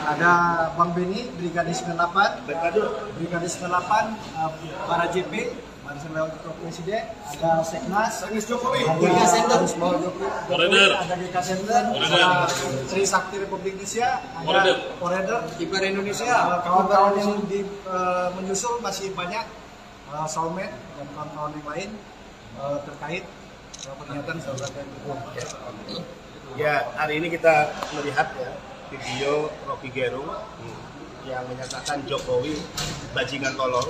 ada Bang Beni, Brigade 98, Brigade 98, para JP, Barisan Lewat Presiden, ada Seknas, ada GK Center, ada GK Center, ada Trisakti Republik Indonesia, ada Oreder, Kiper Indonesia, kawan-kawan yang menyusul masih banyak, Soulmate dan kawan-kawan yang lain terkait pernyataan saudara Hukum. Ya, hari ini kita melihat ya video Rocky Gerung yang menyatakan Jokowi bajingan tolol,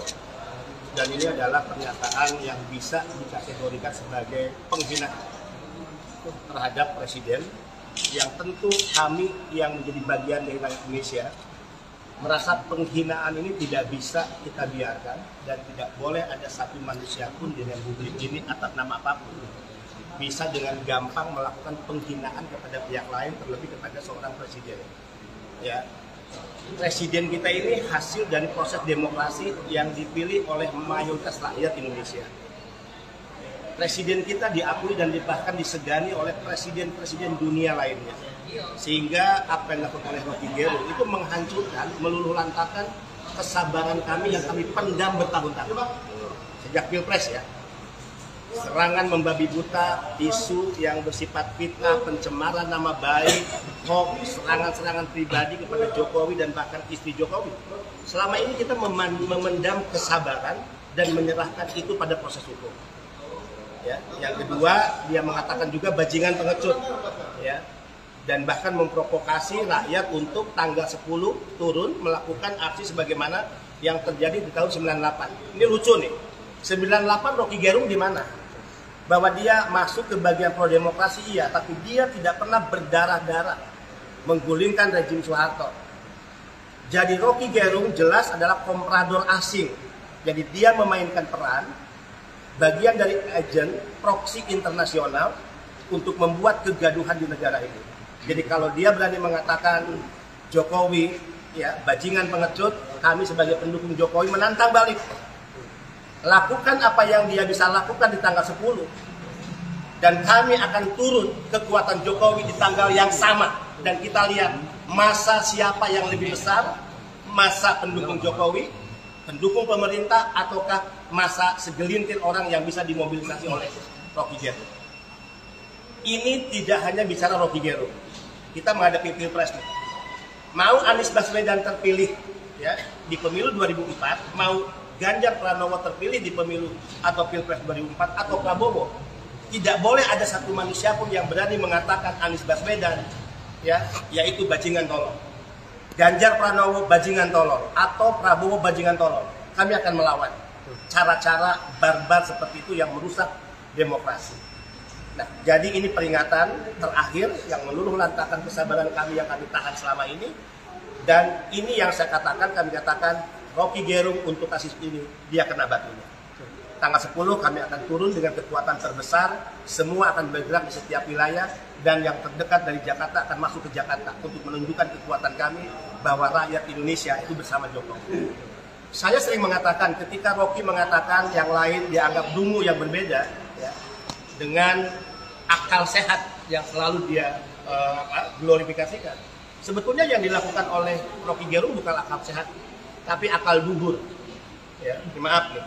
dan ini adalah pernyataan yang bisa dikategorikan sebagai penghinaan terhadap presiden, yang tentu kami yang menjadi bagian dari rakyat Indonesia merasa penghinaan ini tidak bisa kita biarkan, dan tidak boleh ada satu manusia pun di republik ini atas nama apapun bisa dengan gampang melakukan penghinaan kepada pihak lain, terlebih kepada seorang presiden. Ya, presiden kita ini hasil dari proses demokrasi yang dipilih oleh mayoritas rakyat Indonesia. Presiden kita diakui dan bahkan disegani oleh presiden-presiden dunia lainnya. Sehingga apa yang dilakukan oleh Rocky Gerung itu menghancurkan, meluluhlantakan kesabaran kami yang kami pendam bertahun-tahun. Sejak Pilpres ya. Serangan membabi buta, isu yang bersifat fitnah, pencemaran nama baik, hoax, serangan-serangan pribadi kepada Jokowi dan bahkan istri Jokowi. Selama ini kita memendam kesabaran dan menyerahkan itu pada proses hukum. Ya, yang kedua, dia mengatakan juga bajingan pengecut, ya, dan bahkan memprovokasi rakyat untuk tanggal 10 turun melakukan aksi sebagaimana yang terjadi di tahun 98. Ini lucu nih. 98 Rocky Gerung di mana? Bahwa dia masuk ke bagian pro demokrasi iya, tapi dia tidak pernah berdarah-darah menggulingkan rezim Soeharto. Jadi Rocky Gerung jelas adalah komprador asing. Jadi dia memainkan peran bagian dari agen proksi internasional untuk membuat kegaduhan di negara ini. Jadi kalau dia berani mengatakan Jokowi ya bajingan pengecut, kami sebagai pendukung Jokowi menantang balik. Lakukan apa yang dia bisa lakukan di tanggal 10, dan kami akan turun kekuatan Jokowi di tanggal yang sama, dan kita lihat masa siapa yang lebih besar, masa pendukung Jokowi, pendukung pemerintah, ataukah masa segelintir orang yang bisa dimobilisasi oleh Rocky Gerung. Ini tidak hanya bicara Rocky Gerung, kita menghadapi Pilpres nih. Mau Anies Baswedan terpilih ya di pemilu 2004, mau Ganjar Pranowo terpilih di pemilu atau Pilpres 2004 atau Prabowo, tidak boleh ada satu manusia pun yang berani mengatakan Anies Baswedan ya, yaitu bajingan tolol, Ganjar Pranowo bajingan tolol, atau Prabowo bajingan tolol. Kami akan melawan cara-cara barbar seperti itu yang merusak demokrasi. Nah, jadi ini peringatan terakhir yang meluluhlantakan kesabaran kami yang kami tahan selama ini, dan ini yang saya katakan, kami katakan Rocky Gerung untuk kasus ini, dia kena batunya. Tanggal 10 kami akan turun dengan kekuatan terbesar, semua akan bergerak di setiap wilayah, dan yang terdekat dari Jakarta akan masuk ke Jakarta untuk menunjukkan kekuatan kami bahwa rakyat Indonesia itu bersama Jokowi. Saya sering mengatakan ketika Rocky mengatakan yang lain dianggap dungu yang berbeda, ya, dengan akal sehat yang selalu dia glorifikasikan. Sebetulnya yang dilakukan oleh Rocky Gerung bukan akal sehat, tapi akal dubur. Ya, maaf nih.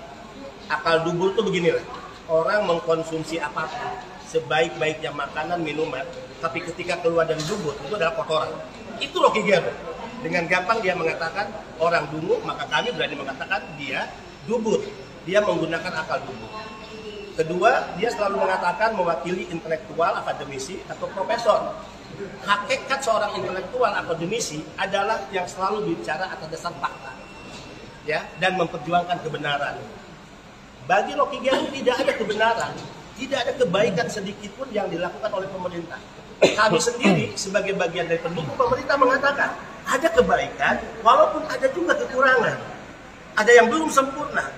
Akal dubur tuh beginilah. Orang mengkonsumsi apapun, sebaik-baiknya makanan, minuman, tapi ketika keluar dari dubur itu adalah kotoran. Itu Rocky Gerung. Dengan gampang dia mengatakan orang dungu, maka kami berani mengatakan dia dubur. Dia menggunakan akal dubur. Kedua, dia selalu mengatakan mewakili intelektual, akademisi, atau profesor. Hakikat seorang intelektual akademisi adalah yang selalu bicara atas dasar fakta, ya, dan memperjuangkan kebenaran. Bagi Rocky Gerung tidak ada kebenaran, tidak ada kebaikan sedikit pun yang dilakukan oleh pemerintah. Kami sendiri sebagai bagian dari pendukung pemerintah mengatakan ada kebaikan, walaupun ada juga kekurangan, ada yang belum sempurna.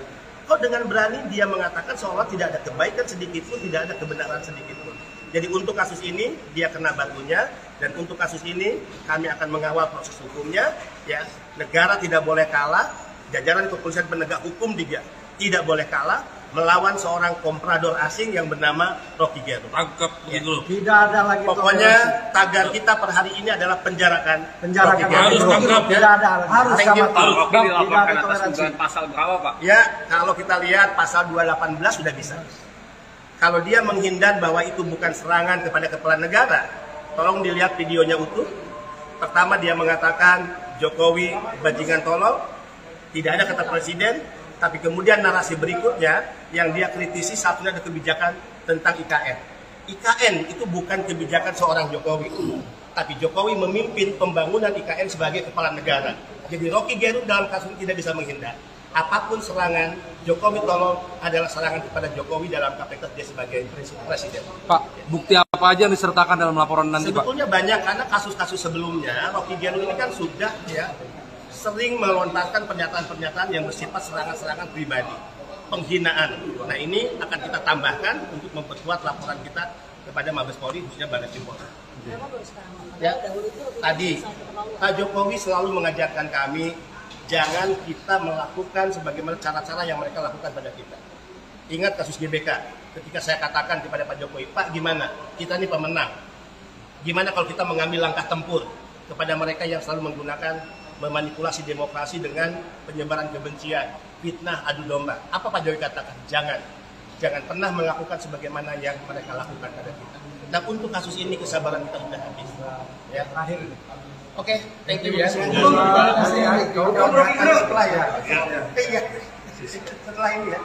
Kok dengan berani dia mengatakan seolah tidak ada kebaikan sedikit pun, tidak ada kebenaran sedikit pun. Jadi untuk kasus ini dia kena batunya, dan untuk kasus ini kami akan mengawal proses hukumnya. Ya, negara tidak boleh kalah, jajaran kepolisian penegak hukum juga tidak boleh kalah, melawan seorang komprador asing yang bernama Rocky Gerung. Tangkap begitu. Tidak ada lagi Pokoknya tagar kita per hari ini adalah penjarakan Rocky Gerung. Harus tangkap. Tidak ada, harus Thank you. sama Pak. Rocky dilaporkan Tidak ada atas toleransi. dugaan pasal berapa, Pak? Ya, kalau kita lihat pasal 218 sudah bisa. Kalau dia menghindar bahwa itu bukan serangan kepada kepala negara, tolong dilihat videonya utuh. Pertama dia mengatakan Jokowi bajingan tolol, tidak ada kata presiden, tapi kemudian narasi berikutnya yang dia kritisi satunya ada kebijakan tentang IKN. IKN itu bukan kebijakan seorang Jokowi, tapi Jokowi memimpin pembangunan IKN sebagai kepala negara. Jadi Rocky Gerung dalam kasus ini tidak bisa menghindar. Apapun serangan, Jokowi tolong adalah serangan kepada Jokowi dalam kapasitas dia sebagai presiden. Pak, bukti apa aja yang disertakan dalam laporan nanti, Pak? Sebetulnya banyak, karena kasus-kasus sebelumnya Rocky Gerung ini kan sudah ya sering melontarkan pernyataan-pernyataan yang bersifat serangan-serangan pribadi, penghinaan. Nah ini akan kita tambahkan untuk memperkuat laporan kita kepada Mabes Polri, khususnya Baris Krim Polri. Ya, tadi Pak Jokowi selalu mengajarkan kami jangan kita melakukan sebagaimana cara-cara yang mereka lakukan pada kita. Ingat kasus GBK, ketika saya katakan kepada Pak Jokowi, Pak gimana? Kita ini pemenang. Gimana kalau kita mengambil langkah tempur kepada mereka yang selalu menggunakan memanipulasi demokrasi dengan penyebaran kebencian, fitnah, adu domba. Apa Pak Jokowi katakan? Jangan pernah melakukan sebagaimana yang mereka lakukan pada kita. Dan untuk kasus ini kesabaran kita sudah habis. Ya, akhir ini. Oke, thank you ya. Setelah ya. Setelah ini ya.